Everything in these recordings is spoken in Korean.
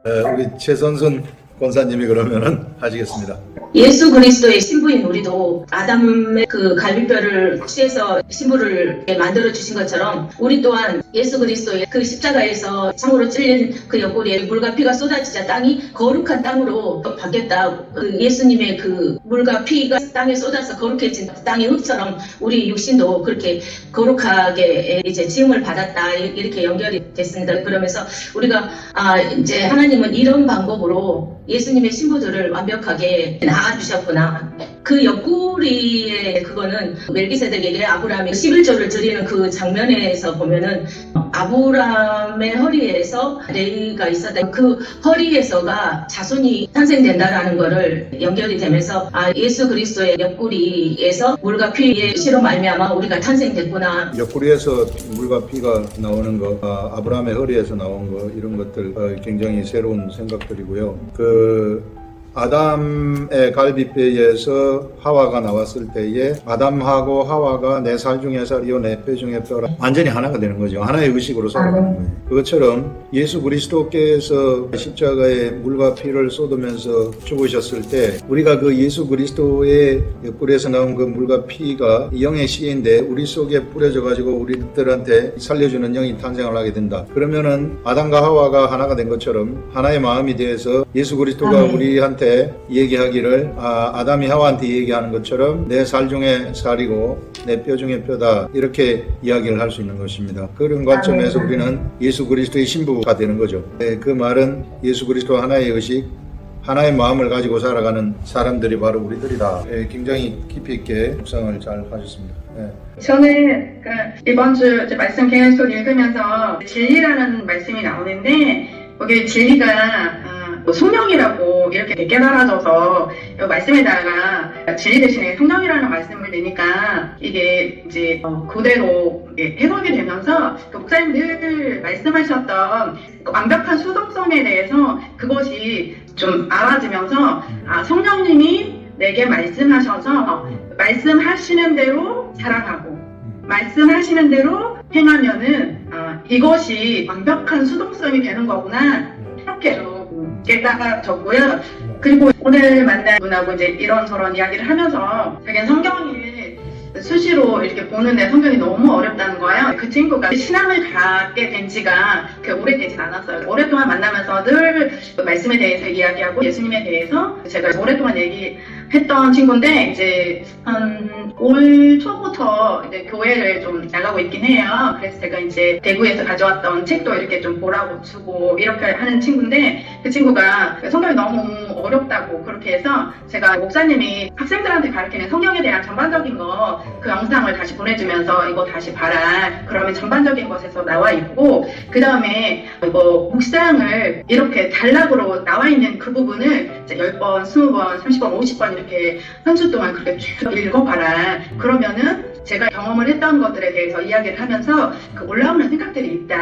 우리 최선순 권사님이 그러면은 하시겠습니다. 예수 그리스도의 신부인 우리도 아담의 그 갈비뼈를 취해서 신부를 만들어 주신 것처럼 우리 또한 예수 그리스도의 그 십자가에서 창으로 찔린 그 옆구리에 물과 피가 쏟아지자 땅이 거룩한 땅으로 바뀌었다. 그 예수님의 그 물과 피가 땅에 쏟아서 거룩해진 땅의 흙처럼 우리 육신도 그렇게 거룩하게 이제 지음을 받았다. 이렇게 연결이 됐습니다. 그러면서 우리가 이제 하나님은 이런 방법으로 예수님의 신부들을 완벽하게 낳아주셨구나. 그 옆구리에 그거는 멜기세덱에게 아브라함이 11조를 드리는 그 장면에서 보면은 아브라함의 허리에서 레이가 있었다. 그 허리에서가 자손이 탄생된다라는 거를 연결이 되면서 예수 그리스도의 옆구리에서 물과 피의 씨로 말미암아 우리가 탄생됐구나. 옆구리에서 물과 피가 나오는 거, 아브라함의 허리에서 나온 거 이런 것들 굉장히 새로운 생각들이고요. 아담의 갈비뼈에서 하와가 나왔을 때에 아담하고 하와가 내 살 중에 살이요 내 뼈 중에 뼈라 완전히 하나가 되는 거죠. 하나의 의식으로 살아가는 거예요. 그것처럼 예수 그리스도께서 십자가에 물과 피를 쏟으면서 죽으셨을 때 우리가 그 예수 그리스도의 옆구리에서 나온 그 물과 피가 영의 씨인데 우리 속에 뿌려져 가지고 우리들한테 살려주는 영이 탄생을 하게 된다. 그러면은 아담과 하와가 하나가 된 것처럼 하나의 마음이 되어서 예수 그리스도가 우리한테 얘기하기를 아담이 하와한테 얘기하는 것처럼 내 살 중에 살이고 내 뼈 중에 뼈다 이렇게 이야기를 할 수 있는 것입니다. 그런 관점에서 우리는 예수 그리스도의 신부가 되는 거죠. 그 말은 예수 그리스도 하나의 의식 하나의 마음을 가지고 살아가는 사람들이 바로 우리들이다. 굉장히 깊이 있게 묵상을 잘 하셨습니다. 저는 이번 주 말씀 계속 읽으면서 진리라는 말씀이 나오는데 거기에 진리가 성령이라고 이렇게 깨달아져서 말씀에다가 진리 대신에 성령이라는 말씀을 내니까 이게 이제 그대로 해석이 되면서 목사님 늘 말씀하셨던 완벽한 수동성에 대해서 그것이 좀 알아지면서 성령님이 내게 말씀하셔서 말씀하시는 대로 살아가고 말씀하시는 대로 행하면은 이것이 완벽한 수동성이 되는 거구나 이렇게 깨달아졌고요. 그리고 오늘 만난 분하고 이제 이런저런 이야기를 하면서 자기는 성경을 수시로 이렇게 보는데 성경이 너무 어렵다는 거예요. 그 친구가 신앙을 갖게 된 지가 오래되진 않았어요. 오랫동안 만나면서 늘 말씀에 대해서 이야기하고 예수님에 대해서 제가 오랫동안 얘기했던 친구인데 이제 한 올 초부터 이제 교회를 좀 나가고 있긴 해요. 그래서 제가 이제 대구에서 가져왔던 책도 이렇게 좀 보라고 주고 이렇게 하는 친구인데 그 친구가 성경이 너무 어렵다고 그렇게 해서 제가 목사님이 학생들한테 가르치는 성경에 대한 전반적인 거 그 영상을 다시 보내주면서 이거 다시 봐라. 그러면 전반적인 것에서 나와 있고 그 다음에 이거 묵상을 이렇게 단락으로 나와 있는 그 부분을 이제 10번, 20번, 30번, 50번 이렇게 한 주 동안 그렇게 쭉 읽어봐라. 그러면은 제가 경험을 했던 것들에 대해서 이야기를 하면서 그 올라오는 생각들이 있다.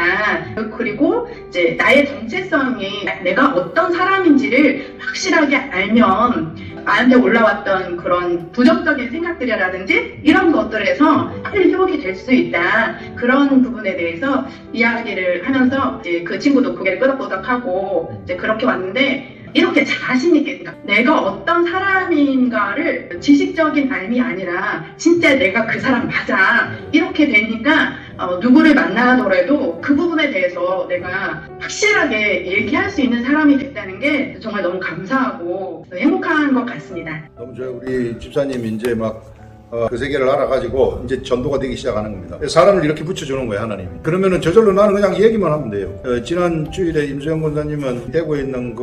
그리고 이제 나의 정체성이 내가 어떤 사람인지를 확실하게 알면 나한테 올라왔던 그런 부정적인 생각들이라든지 이런 것들에서 빨리 회복이 될 수 있다. 그런 부분에 대해서 이야기를 하면서 이제 그 친구도 고개를 끄덕끄덕하고 이제 그렇게 왔는데 이렇게 자신있게 내가 어떤 사람인가를 지식적인 알미 아니라 진짜 내가 그 사람 맞아 이렇게 되니까 누구를 만나더라도 그 부분에 대해서 내가 확실하게 얘기할 수 있는 사람이 됐다는 게 정말 너무 감사하고 행복한 것 같습니다. 너무 좋아요. 우리 집사님이 이제 그 세계를 알아가지고 이제 전도가 되기 시작하는 겁니다. 사람을 이렇게 붙여주는 거예요, 하나님이. 그러면은 저절로 나는 그냥 얘기만 하면 돼요. 지난 주일에 임수영 권사님은 대구에 있는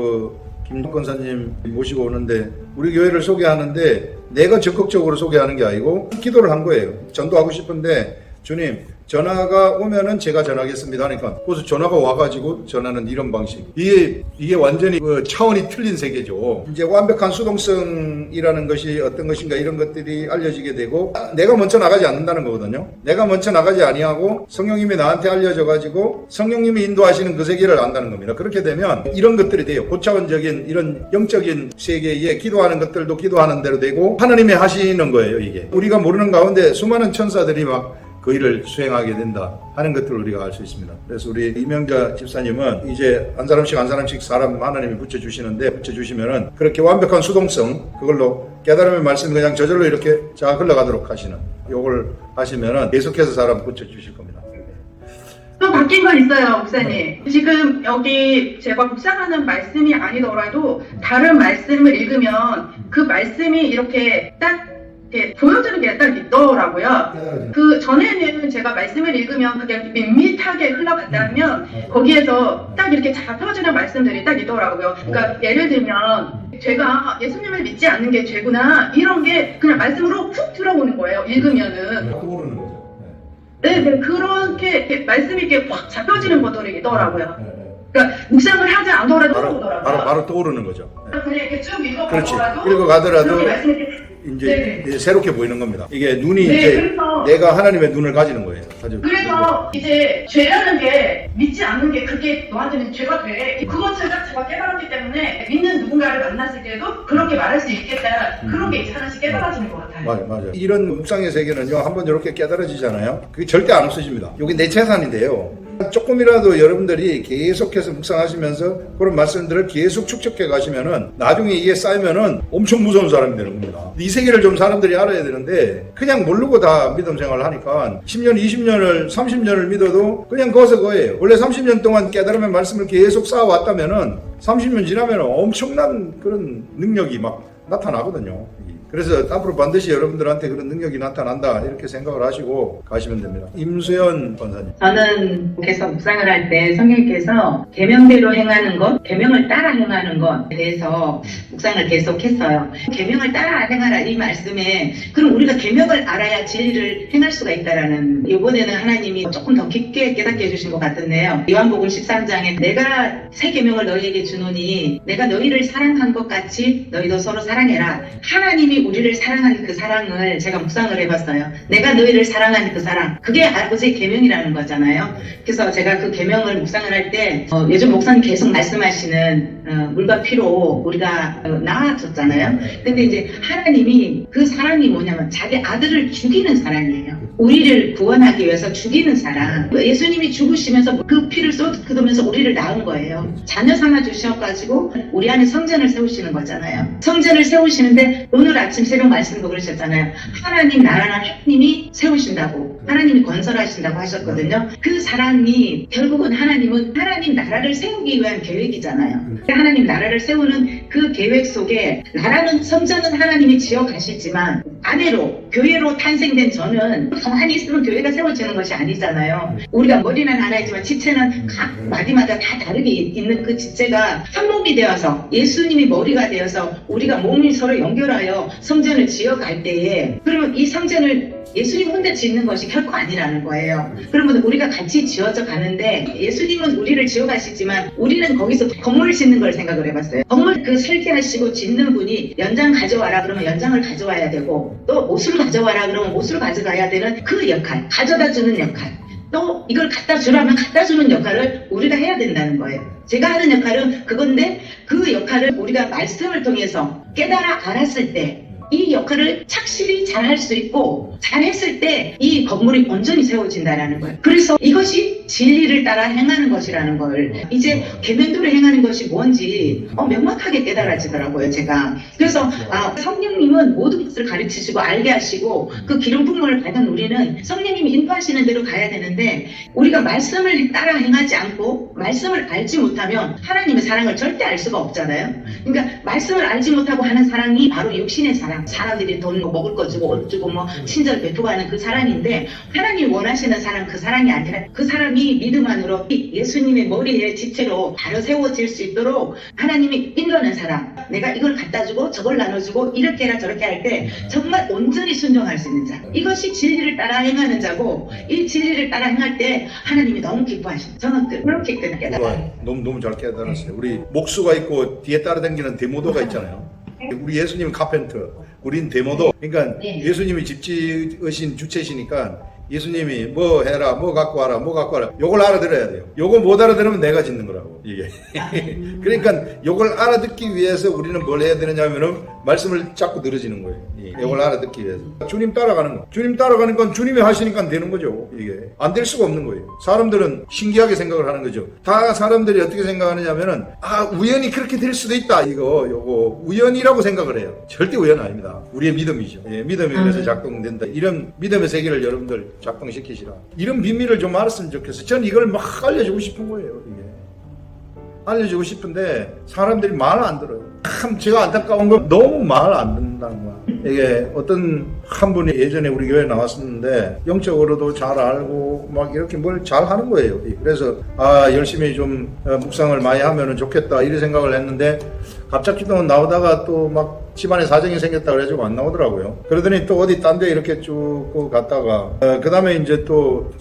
김 권사님 모시고 오는데 우리 교회를 소개하는데 내가 적극적으로 소개하는 게 아니고 기도를 한 거예요. 전도하고 싶은데 주님 전화가 오면은 제가 전하겠습니다 하니까 그래서 전화가 와가지고 전하는 이런 방식 이게 완전히 차원이 틀린 세계죠. 이제 완벽한 수동성이라는 것이 어떤 것인가 이런 것들이 알려지게 되고 내가 먼저 나가지 않는다는 거거든요. 내가 먼저 나가지 아니하고 성령님이 나한테 알려져가지고 성령님이 인도하시는 그 세계를 안다는 겁니다. 그렇게 되면 이런 것들이 돼요. 고차원적인 이런 영적인 세계에 기도하는 것들도 기도하는 대로 되고 하나님이 하시는 거예요. 이게 우리가 모르는 가운데 수많은 천사들이 막 그 일을 수행하게 된다 하는 것들을 우리가 알 수 있습니다. 그래서 우리 이명자 집사님은 이제 한 사람씩 사람 하나님이 붙여주시는데 붙여주시면은 그렇게 완벽한 수동성 그걸로 깨달음의 말씀 그냥 저절로 이렇게 자 흘러가도록 하시는 요걸 하시면은 계속해서 사람 붙여주실 겁니다. 또 바뀐 건 있어요, 목사님. 지금 여기 제가 묵상하는 말씀이 아니더라도 다른 말씀을 읽으면 그 말씀이 이렇게 딱 이렇게 보여주는 게 딱 있더라고요. 그 전에는 제가 말씀을 읽으면 그게 밋밋하게 흘러간다면 거기에서 딱 이렇게 잡혀지는 말씀들이 딱 있더라고요. 그러니까 예를 들면 제가 예수님을 믿지 않는 게 죄구나 이런 게 그냥 말씀으로 훅 들어오는 거예요. 읽으면은. 떠오르는 거죠. 네, 그렇게 이렇게 말씀이 이렇게 확 잡혀지는 것들이 있더라고요. 그러니까 묵상을 하지 않더라도 떠오르더라고요. 바로 떠오르는 거죠. 그냥 이렇게 쭉 그렇지. 읽어가더라도 읽어가더라도 그렇게 말씀이 이렇게 이제 새롭게 보이는 겁니다. 이게 눈이 네, 이제 그래서- 내가 하나님의 눈을 가지는 거예요. 그래서 이제 죄라는 게 믿지 않는 게 그게 너한테는 죄가 돼. 그것을 제가 깨달았기 때문에 믿는 누군가를 만났을 때도 그렇게 말할 수 있겠다. 그런 게 이제 하나씩 깨달아지는 것 같아요. 맞아요. 이런 묵상의 세계는요, 한번 이렇게 깨달아지잖아요. 그게 절대 안 없어집니다. 이게 내 재산인데요. 조금이라도 여러분들이 계속해서 묵상하시면서 그런 말씀들을 계속 축적해 가시면은 나중에 이게 쌓이면은 엄청 무서운 사람이 되는 겁니다. 이 세계를 좀 사람들이 알아야 되는데 그냥 모르고 다 믿음 생활을 하니까 10년, 20년을, 30년을 믿어도 그냥 거기서 거예요. 원래 30년 동안 깨달음의 말씀을 계속 쌓아왔다면은 30년 지나면 엄청난 그런 능력이 막 나타나거든요. 그래서 앞으로 반드시 여러분들한테 그런 능력이 나타난다 이렇게 생각을 하시고 가시면 됩니다. 임수연 권사님. 저는 계속 묵상을 할 때 성령께서 계명대로 행하는 것, 계명을 따라 행하는 것에 대해서 묵상을 계속했어요. 계명을 따라 행하라 이 말씀에 그럼 우리가 계명을 알아야 진리를 행할 수가 있다라는 이번에는 하나님이 조금 더 깊게 깨닫게 해주신 것 같은데요. 요한복음 13장에 내가 새 계명을 너희에게 주노니 내가 너희를 사랑한 것 같이 너희도 서로 사랑해라. 하나님이 우리를 사랑하는 그 사랑을 제가 묵상을 해봤어요. 내가 너희를 사랑하는 그 사랑. 그게 아버지의 계명이라는 거잖아요. 그래서 제가 그 계명을 묵상을 할 때 요즘 목사님 계속 말씀하시는 물과 피로 우리가 나아졌잖아요. 근데 이제 하나님이 그 사랑이 뭐냐면 자기 아들을 죽이는 사랑이에요. 우리를 구원하기 위해서 죽이는 사랑. 예수님이 죽으시면서 그 피를 쏟으면서 우리를 낳은 거예요. 자녀 삼아 주셔가지고 우리 안에 성전을 세우시는 거잖아요. 성전을 세우시는데 오늘 아침 새벽 말씀도 그러셨잖아요. 하나님 나라는 하나님이 세우신다고, 하나님이 건설하신다고 하셨거든요. 그 사랑이 결국은 하나님은 하나님 나라를 세우기 위한 계획이잖아요. 하나님 나라를 세우는 그 계획 속에 나라는 성전은 하나님이 지어 가시지만 아내로 교회로 탄생된 저는 가만히 있으면 교회가 세워지는 것이 아니잖아요. 우리가 머리는 하나이지만 지체는 각 마디마다 다 다르게 있는 그 지체가 한 몸이 되어서 예수님이 머리가 되어서 우리가 몸이 서로 연결하여 성전을 지어갈 때에 그러면 이 성전을 예수님 혼자 짓는 것이 결코 아니라는 거예요. 그러면 우리가 같이 지어져 가는데 예수님은 우리를 지어가시지만 우리는 거기서 건물을 짓는 걸 생각을 해봤어요. 건물 그 설계하시고 짓는 분이 연장 가져와라 그러면 연장을 가져와야 되고 또 옷을 가져와라 그러면 옷을 가져가야 되는 그 역할, 가져다 주는 역할. 또 이걸 갖다 주라면 갖다 주는 역할을 우리가 해야 된다는 거예요. 제가 하는 역할은 그건데 그 역할을 우리가 말씀을 통해서 깨달아 알았을 때 이 역할을 착실히 잘 할 수 있고 잘 했을 때 이 건물이 온전히 세워진다는 거예요. 그래서 이것이 진리를 따라 행하는 것이라는 걸 이제 계명대로 행하는 것이 뭔지 명확하게 깨달아지더라고요. 제가. 그래서 성령님은 모든 것을 가르치시고 알게 하시고 그 기름 부음을 받은 우리는 성령님이 인도하시는 대로 가야 되는데 우리가 말씀을 따라 행하지 않고 말씀을 알지 못하면 하나님의 사랑을 절대 알 수가 없잖아요. 그러니까 말씀을 알지 못하고 하는 사랑이 바로 육신의 사랑. 사람들이 돈 먹을 거 주고 옷 주고 뭐 친절 베푸고 하는 그 사랑인데 하나님이 원하시는 사랑 그 사랑이 아니라 그 사람이 믿음 안으로 예수님의 머리에 지체로 바로 세워질 수 있도록 하나님이 인도하는 사람. 내가 이걸 갖다 주고 저걸 나눠주고 이렇게 해라 저렇게 할 때 정말 온전히 순종할 수 있는 자. 이것이 진리를 따라 행하는 자고 이 진리를 따라 행할 때 하나님이 너무 기뻐하십니다. 저는 그렇게 깨달아요. 너무 잘 깨달았어요. 우리 목수가 있고 뒤에 따라다니는 데모도가 있잖아요. 우리 예수님은 카펜터, 우린 데모도. 그러니까 예수님이 집 지으신 주체시니까 예수님이 뭐 해라, 뭐 갖고 와라, 뭐 갖고 와라. 요걸 알아들어야 돼요. 요거 못 알아들으면 내가 짓는 거라고, 이게. 그러니까 요걸 알아듣기 위해서 우리는 뭘 해야 되느냐 하면은 말씀을 자꾸 늘어지는 거예요. 이걸 알아듣기 위해서. 주님 따라가는 거. 주님 따라가는 건 주님이 하시니까 되는 거죠. 이게 안 될 수가 없는 거예요. 사람들은 신기하게 생각을 하는 거죠. 다 사람들이 어떻게 생각하느냐면은 우연히 그렇게 될 수도 있다. 요거 우연이라고 생각을 해요. 절대 우연 아닙니다. 우리의 믿음이죠. 믿음이 그래서 작동된다. 이런 믿음의 세계를 여러분들 작동시키시라. 이런 비밀을 좀 알았으면 좋겠어요. 전 이걸 막 알려주고 싶은 거예요. 이게 알려주고 싶은데 사람들이 말을 안 들어요. 참 제가 안타까운 건 너무 말을 안 듣는다는 거야. 이게 어떤 한 분이 예전에 우리 교회에 나왔었는데 영적으로도 잘 알고 막 이렇게 뭘 잘 하는 거예요. 그래서 열심히 좀 묵상을 많이 하면 좋겠다 이런 생각을 했는데 갑자기 또 나오다가 또 막 집안에 사정이 생겼다 그래가지고 안 나오더라고요. 그러더니 또 어디 딴 데 이렇게 쭉 갔다가 그 다음에 이제 또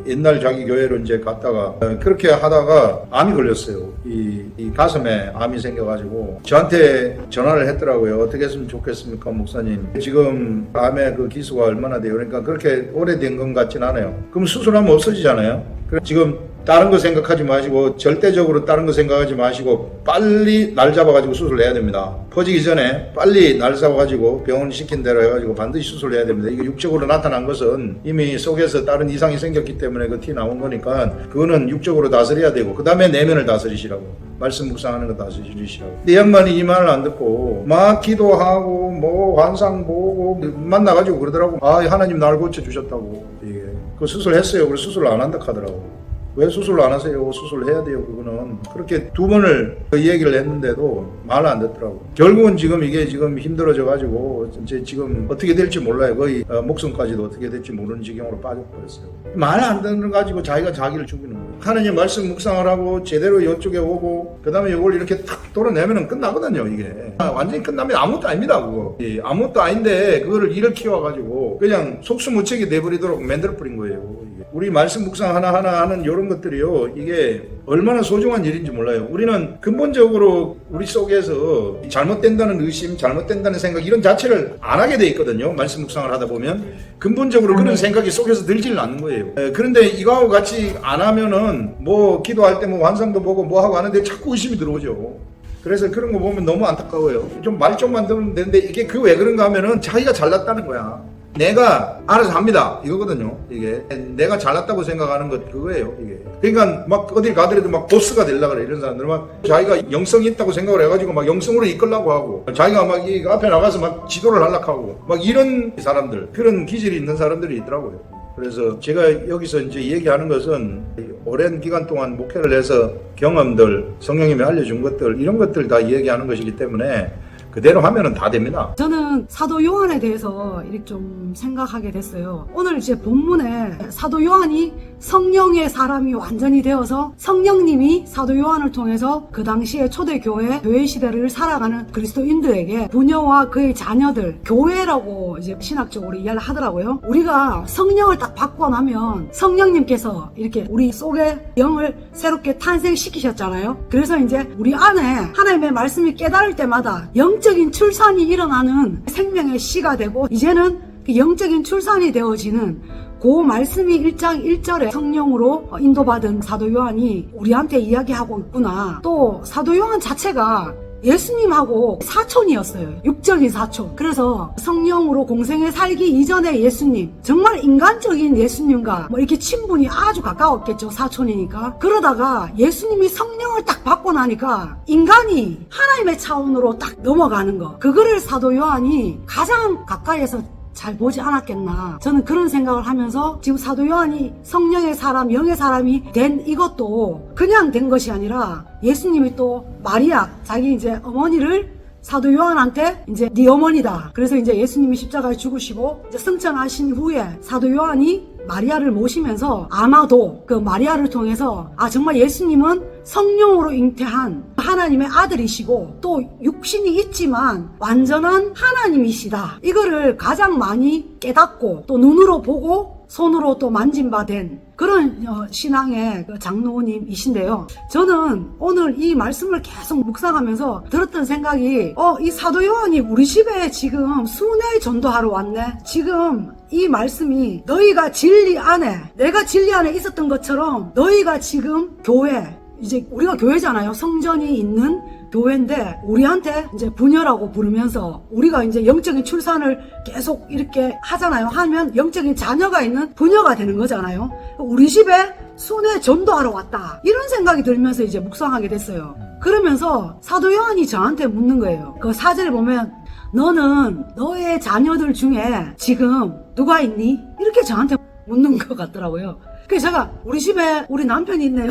옛날 자기 교회로 이제 갔다가 그렇게 하다가 암이 걸렸어요. 이 가슴에 암이 생겨가지고 저한테 전화를 했더라고요. 어떻게 했으면 좋겠습니까, 목사님? 지금 암의 그 기수가 얼마나 돼요? 그러니까 그렇게 오래된 건 같진 않아요. 그럼 수술하면 없어지잖아요. 그래서 지금 다른 거 생각하지 마시고 절대적으로 다른 거 생각하지 마시고 빨리 날 잡아가지고 수술해야 됩니다. 퍼지기 전에 빨리 날 잡아가지고 병원 시킨 대로 해가지고 반드시 수술해야 됩니다. 이게 육적으로 나타난 것은 이미 속에서 다른 이상이 생겼기 때문에 그 티 나온 거니까 그거는 육적으로 다스려야 되고 그 다음에 내면을 다스리시라고 말씀 묵상하는 거 다스리시라고. 이 양반이 이 말을 안 듣고 막 기도하고 뭐 환상 보고 만나가지고 그러더라고. 하나님 나를 고쳐주셨다고. 이게 그 수술했어요. 그래서 수술을 안 한다 하더라고. 왜 수술을 안 하세요? 수술해야 돼요. 그거는 그렇게 2번을 그 얘기를 했는데도 말을 안 듣더라고. 결국은 지금 이게 지금 힘들어져 가지고 이제 지금 어떻게 될지 몰라요. 거의 목숨까지도 어떻게 될지 모르는 지경으로 빠져버렸어요. 말을 안 듣는 가지고 자기가 자기를 죽이는 거예요. 하나님 말씀 묵상을 하고 제대로 이쪽에 오고 그 다음에 이걸 이렇게 탁 돌아내면은 끝나거든요. 이게 완전히 끝나면 아무것도 아닙니다. 그거 아무것도 아닌데 그거를 일을 키워가지고 그냥 속수무책이 내버리도록 만들어버린 거예요. 이게. 우리 말씀 묵상 하나하나 하는 이런 것들이요. 이게 얼마나 소중한 일인지 몰라요. 우리는 근본적으로 우리 속에서 잘못된다는 의심, 잘못된다는 생각 이런 자체를 안 하게 돼 있거든요. 말씀 묵상을 하다 보면 근본적으로 그런 생각이 속에서 들지는 않는 거예요. 그런데 이거하고 같이 안 하면은 뭐 기도할 때 뭐 환상도 보고 뭐 하고 하는데 자꾸 의심이 들어오죠. 그래서 그런 거 보면 너무 안타까워요. 좀 말 좀만 들으면 되는데 이게 그 왜 그런가 하면은 자기가 잘났다는 거야. 내가 알아서 합니다. 이거거든요. 이게 내가 잘났다고 생각하는 것 그거예요. 이게 그러니까 막 어딜 가더라도 막 보스가 되려고 그래. 이런 사람들 막 자기가 영성이 있다고 생각을 해가지고 막 영성으로 이끌려고 하고 자기가 막 이 앞에 나가서 막 지도를 하려고 하고 막 이런 사람들 그런 기질이 있는 사람들이 있더라고요. 그래서 제가 여기서 이제 얘기하는 것은 오랜 기간 동안 목회를 해서 경험들, 성령님이 알려준 것들 이런 것들 다 얘기하는 것이기 때문에 그대로 하면은 다 됩니다. 저는 사도 요한에 대해서 이렇게 좀 생각하게 됐어요. 오늘 이제 본문에 사도 요한이 성령의 사람이 완전히 되어서 성령님이 사도 요한을 통해서 그 당시에 초대교회, 교회 시대를 살아가는 그리스도인들에게 부녀와 그의 자녀들, 교회라고 이제 신학적으로 이야기를 하더라고요. 우리가 성령을 딱 받고 나면 성령님께서 이렇게 우리 속에 영을 새롭게 탄생시키셨잖아요. 그래서 이제 우리 안에 하나님의 말씀이 깨달을 때마다 영적인 출산이 일어나는 생명의 씨가 되고 이제는 그 영적인 출산이 되어지는 그 말씀이 1장 1절에 성령으로 인도받은 사도 요한이 우리한테 이야기하고 있구나. 또 사도 요한 자체가 예수님하고 사촌이었어요. 육적인 사촌. 그래서 성령으로 공생에 살기 이전의 예수님, 정말 인간적인 예수님과 뭐 이렇게 친분이 아주 가까웠겠죠. 사촌이니까. 그러다가 예수님이 성령을 딱 받고 나니까 인간이 하나님의 차원으로 딱 넘어가는 거. 그거를 사도 요한이 가장 가까이에서 잘 보지 않았겠나. 저는 그런 생각을 하면서 지금 사도 요한이 성령의 사람, 영의 사람이 된 이것도 그냥 된 것이 아니라 예수님이 또 마리아, 자기 이제 어머니를 사도 요한한테 이제 네 어머니다. 그래서 이제 예수님이 십자가에 죽으시고 이제 승천하신 후에 사도 요한이 마리아를 모시면서 아마도 그 마리아를 통해서 정말 예수님은 성령으로 잉태한 하나님의 아들이시고 또 육신이 있지만 완전한 하나님이시다. 이거를 가장 많이 깨닫고 또 눈으로 보고 손으로 또 만진 바 된 그런 신앙의 장로님이신데요. 저는 오늘 이 말씀을 계속 묵상하면서 들었던 생각이 이 사도 요한이 우리 집에 지금 순회 전도하러 왔네. 지금 이 말씀이 너희가 진리 안에, 내가 진리 안에 있었던 것처럼 너희가 지금 교회, 이제 우리가 교회잖아요. 성전이 있는 교회인데 우리한테 이제 부녀라고 부르면서 우리가 이제 영적인 출산을 계속 이렇게 하잖아요. 하면 영적인 자녀가 있는 부녀가 되는 거잖아요. 우리 집에 순회 전도하러 왔다. 이런 생각이 들면서 이제 묵상하게 됐어요. 그러면서 사도 요한이 저한테 묻는 거예요. 그 4절에 보면 너는 너의 자녀들 중에 지금 누가 있니? 이렇게 저한테 묻는 것 같더라고요. 그래서 제가 우리 집에 우리 남편이 있네요.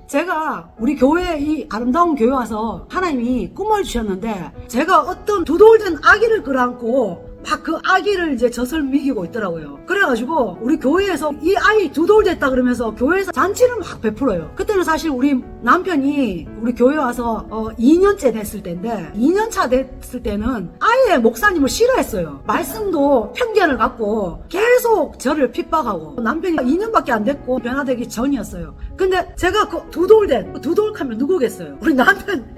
제가 우리 교회 이 아름다운 교회 와서 하나님이 꿈을 주셨는데 제가 어떤 두돌된 아기를 끌어안고 막 그 아기를 이제 젖을 먹이고 있더라고요. 그래가지고 우리 교회에서 이 아이 두돌됐다 그러면서 교회에서 잔치를 막 베풀어요. 그때는 사실 우리 남편이 우리 교회 와서 2년째 됐을 때인데 2년차 됐을 때는 아예 목사님을 싫어했어요. 말씀도 편견을 갖고 계속 저를 핍박하고 남편이 2년밖에 안 됐고 변화되기 전이었어요. 근데 제가 그 두돌하면 누구겠어요? 우리 남편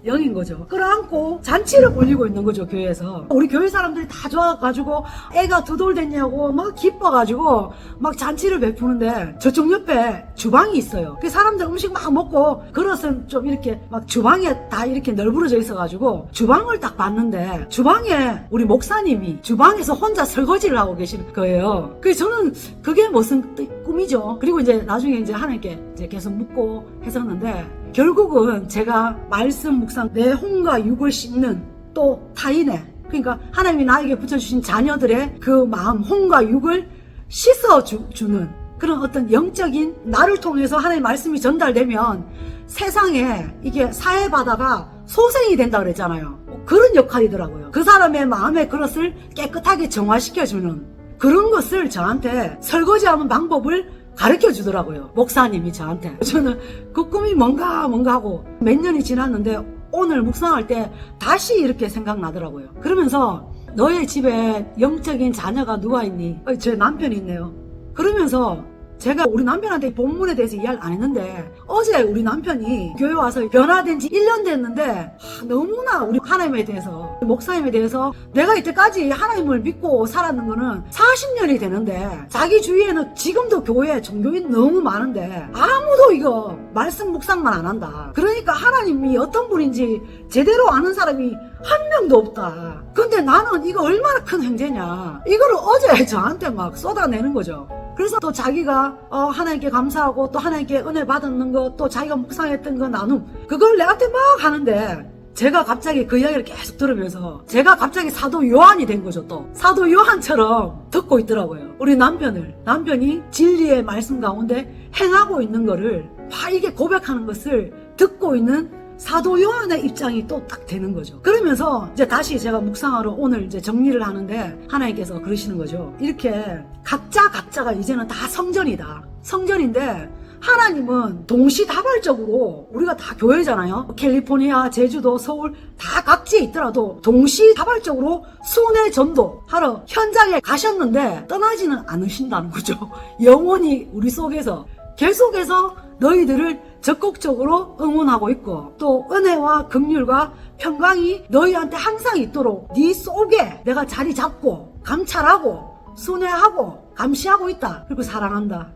영인 거죠. 끌어안고 잔치를 벌리고 있는 거죠, 교회에서. 우리 교회 사람들이 다 좋아가지고 애가 두돌됐냐고 막 기뻐가지고 막 잔치를 베푸는데 저쪽 옆에 주방이 있어요. 그 사람들 음식 막 먹고 그릇은 좀 이렇게 막 주방에 다 이렇게 널브러져 있어가지고 주방을 딱 봤는데 주방에 우리 목사님이 주방에서 혼자 설거지를 하고 계시는 거예요. 그래서 저는 그게 무슨 꿈이죠. 그리고 이제 나중에 이제 하나님께 이제 계속 묻고 했었는데 결국은 제가 말씀 묵상 내 혼과 육을 씻는 또 타인의 그러니까 하나님이 나에게 붙여주신 자녀들의 그 마음, 혼과 육을 씻어주는 그런 어떤 영적인 나를 통해서 하나님의 말씀이 전달되면 세상에 이게 사회바다가 소생이 된다 그랬잖아요. 그런 역할이더라고요. 그 사람의 마음의 그릇을 깨끗하게 정화시켜주는 그런 것을 저한테 설거지하는 방법을 가르쳐 주더라고요. 목사님이 저한테. 저는 그 꿈이 뭔가 하고 몇 년이 지났는데 오늘 묵상할 때 다시 이렇게 생각나더라고요. 그러면서 너의 집에 영적인 자녀가 누가 있니? 제 남편이 있네요. 그러면서 제가 우리 남편한테 본문에 대해서 이야기를 안 했는데 어제 우리 남편이 교회 와서 변화된 지 1년 됐는데 너무나 우리 하나님에 대해서 목사님에 대해서 내가 이때까지 하나님을 믿고 살았는 거는 40년이 되는데 자기 주위에는 지금도 교회에 종교인 너무 많은데 아무도 이거 말씀 묵상만 안 한다. 그러니까 하나님이 어떤 분인지 제대로 아는 사람이 한 명도 없다. 근데 나는 이거 얼마나 큰 행제냐. 이거를 어제 저한테 막 쏟아내는 거죠. 그래서 또 자기가 하나님께 감사하고 또 하나님께 은혜 받았는 거 또 자기가 묵상했던 거 나눔 그걸 내한테 막 하는데 제가 갑자기 그 이야기를 계속 들으면서 제가 갑자기 사도 요한이 된 거죠. 또 사도 요한처럼 듣고 있더라고요. 우리 남편이 진리의 말씀 가운데 행하고 있는 거를 막 이게 고백하는 것을 듣고 있는 사도 요한의 입장이 또 딱 되는 거죠. 그러면서 이제 다시 제가 묵상하러 오늘 이제 정리를 하는데 하나님께서 그러시는 거죠. 이렇게 각자가 이제는 다 성전이다. 성전인데 하나님은 동시다발적으로 우리가 다 교회잖아요. 캘리포니아, 제주도, 서울 다 각지에 있더라도 동시다발적으로 순회 전도하러 현장에 가셨는데 떠나지는 않으신다는 거죠. 영원히 우리 속에서 계속해서 너희들을 적극적으로 응원하고 있고 또 은혜와 긍휼과 평강이 너희한테 항상 있도록 네 속에 내가 자리 잡고 감찰하고 순회하고 감시하고 있다. 그리고 사랑한다.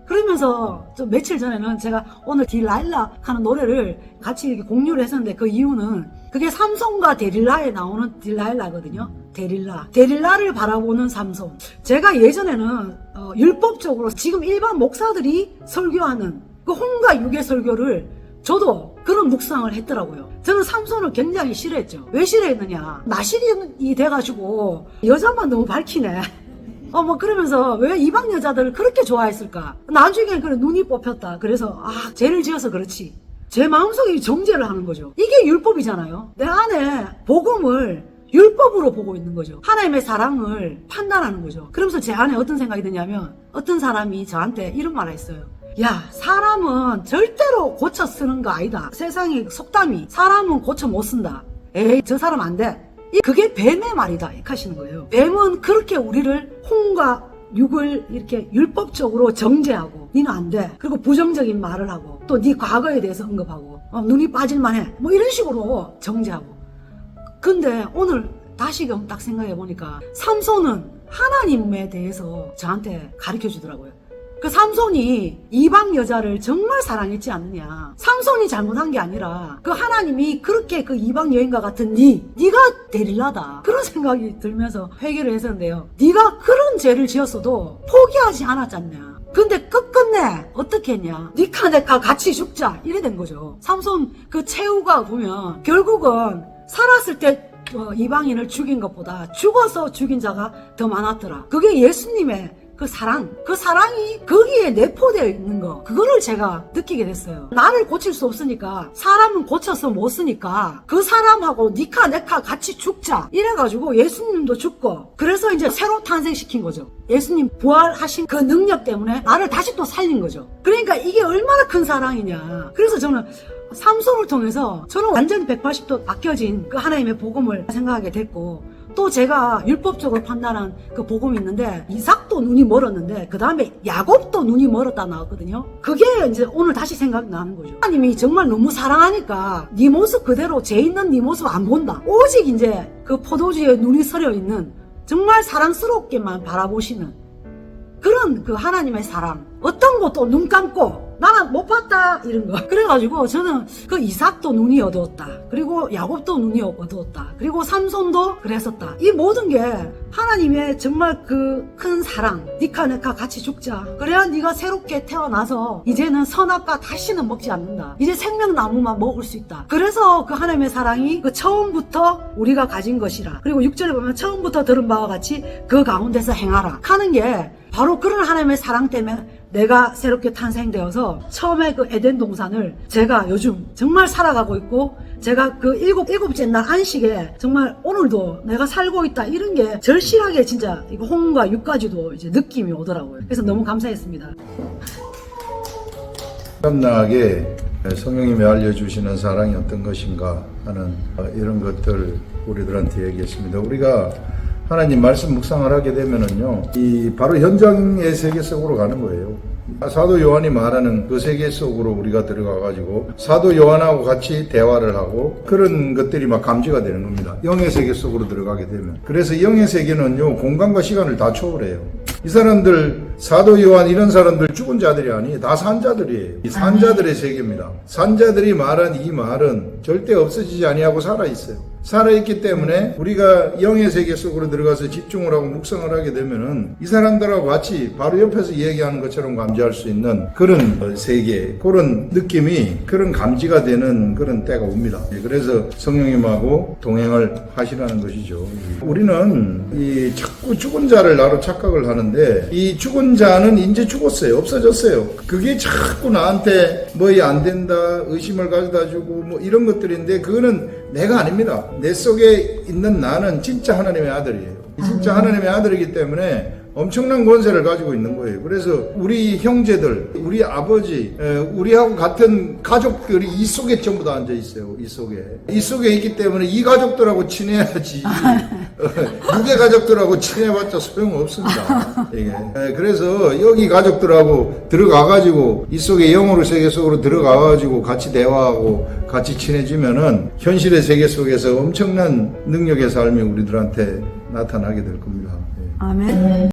그러면서 좀 며칠 전에는 제가 오늘 딜라일라 하는 노래를 같이 이렇게 공유를 했었는데 그 이유는 그게 삼손과 데릴라에 나오는 딜라일라거든요. 데릴라를 바라보는 삼손. 제가 예전에는 율법적으로 지금 일반 목사들이 설교하는 그 혼과 육의 설교를 저도 그런 묵상을 했더라고요. 저는 삼손을 굉장히 싫어했죠. 왜 싫어했느냐. 나실이 돼가지고 여자만 너무 밝히네. 그러면서 왜 이방 여자들을 그렇게 좋아했을까? 나중에 그래 눈이 뽑혔다. 그래서 죄를 지어서 그렇지. 제 마음속에 정죄를 하는 거죠. 이게 율법이잖아요. 내 안에 복음을 율법으로 보고 있는 거죠. 하나님의 사랑을 판단하는 거죠. 그러면서 제 안에 어떤 생각이 드냐면 어떤 사람이 저한테 이런 말을 했어요. 야, 사람은 절대로 고쳐 쓰는 거 아니다. 세상이 속담이 사람은 고쳐 못 쓴다. 에이, 저 사람 안 돼. 그게 뱀의 말이다 이렇게 하시는 거예요. 뱀은 그렇게 우리를 혼과 육을 이렇게 율법적으로 정죄하고 니는 안 돼. 그리고 부정적인 말을 하고 또 네 과거에 대해서 언급하고 눈이 빠질만해. 뭐 이런 식으로 정죄하고. 근데 오늘 다시금 딱 생각해 보니까 삼손은 하나님에 대해서 저한테 가르쳐 주더라고요. 그 삼손이 이방 여자를 정말 사랑했지 않느냐. 삼손이 잘못한 게 아니라 그 하나님이 그렇게 그 이방 여인과 같은 네가 데릴라다. 그런 생각이 들면서 회개를 했었는데요. 네가 그런 죄를 지었어도 포기하지 않았잖냐. 근데 끝끝내 어떻게 했냐. 니카 내카 같이 죽자 이래 된 거죠. 삼손 그 최후가 보면 결국은 살았을 때 이방인을 죽인 것보다 죽어서 죽인 자가 더 많았더라. 그게 예수님의 그 사랑이 거기에 내포되어 있는 거, 그거를 제가 느끼게 됐어요. 나를 고칠 수 없으니까, 사람은 고쳐서 못 쓰니까, 그 사람하고 니카 네카 같이 죽자. 이래가지고 예수님도 죽고, 그래서 이제 새로 탄생시킨 거죠. 예수님 부활하신 그 능력 때문에 나를 다시 또 살린 거죠. 그러니까 이게 얼마나 큰 사랑이냐. 그래서 저는 삼손을 통해서 저는 완전히 180도 바뀌어진 그 하나님의 복음을 생각하게 됐고, 또 제가 율법적으로 판단한 그 복음이 있는데 이삭도 눈이 멀었는데 그 다음에 야곱도 눈이 멀었다 나왔거든요. 그게 이제 오늘 다시 생각나는 거죠. 하나님이 정말 너무 사랑하니까 네 모습 그대로 죄 있는 네 모습 안 본다. 오직 이제 그 포도주에 눈이 서려 있는 정말 사랑스럽게만 바라보시는 그런 그 하나님의 사랑. 어떤 것도 눈 감고 나는 못 봤다 이런 거. 그래가지고 저는 그 이삭도 눈이 어두웠다. 그리고 야곱도 눈이 어두웠다. 그리고 삼손도 그랬었다. 이 모든 게 하나님의 정말 그 큰 사랑. 니카 네카 같이 죽자. 그래야 네가 새롭게 태어나서 이제는 선악과 다시는 먹지 않는다. 이제 생명나무만 먹을 수 있다. 그래서 그 하나님의 사랑이 그 처음부터 우리가 가진 것이라. 그리고 6절에 보면 처음부터 들은 바와 같이 그 가운데서 행하라 하는 게 바로 그런 하나님의 사랑 때문에 내가 새롭게 탄생되어서 처음에 그 에덴 동산을 제가 요즘 정말 살아가고 있고, 제가 그 일곱째 날 안식에 정말 오늘도 내가 살고 있다 이런 게 절실하게 진짜 이거 홍과 육까지도 이제 느낌이 오더라고요. 그래서 너무 감사했습니다. 참나하게 성령님이 알려주시는 사랑이 어떤 것인가 하는 이런 것들 우리들한테 얘기했습니다. 우리가 하나님 말씀 묵상을 하게 되면은요, 이 바로 현장의 세계 속으로 가는 거예요. 사도 요한이 말하는 그 세계 속으로 우리가 들어가가지고 사도 요한하고 같이 대화를 하고 그런 것들이 막 감지가 되는 겁니다. 영의 세계 속으로 들어가게 되면. 그래서 영의 세계는요, 공간과 시간을 다 초월해요. 이 사람들, 사도 요한 이런 사람들 죽은 자들이 아니에요. 다 산자들이에요. 이 산자들의 세계입니다. 산자들이 말한 이 말은 절대 없어지지 아니하고 살아있어요. 살아있기 때문에 우리가 영의 세계 속으로 들어가서 집중을 하고 묵상을 하게 되면은 이 사람들하고 같이 바로 옆에서 얘기하는 것처럼 감지할 수 있는 그런 세계, 그런 느낌이, 그런 감지가 되는 그런 때가 옵니다. 그래서 성령님하고 동행을 하시라는 것이죠. 우리는 이 자꾸 죽은 자를 나로 착각을 하는데 이 죽은 자는 이제 죽었어요. 없어졌어요. 그게 자꾸 나한테 뭐이 안 된다, 의심을 가져다 주고 뭐 이런 것들인데 그거는 내가 아닙니다. 내 속에 있는 나는 진짜 하나님의 아들이에요. 진짜 하나님의 아들이기 때문에 엄청난 권세를 가지고 있는 거예요. 그래서 우리 형제들, 우리 아버지, 우리하고 같은 가족들이 이 속에 전부 다 앉아 있어요. 이 속에 있기 때문에 이 가족들하고 친해야지. 육의 가족들하고 친해봤자 소용없습니다. 이게. 그래서 여기 가족들하고 들어가가지고 이 속에 영으로 세계 속으로 들어가가지고 같이 대화하고 같이 친해지면은 현실의 세계 속에서 엄청난 능력의 삶이 우리들한테 나타나게 될 겁니다. 아멘.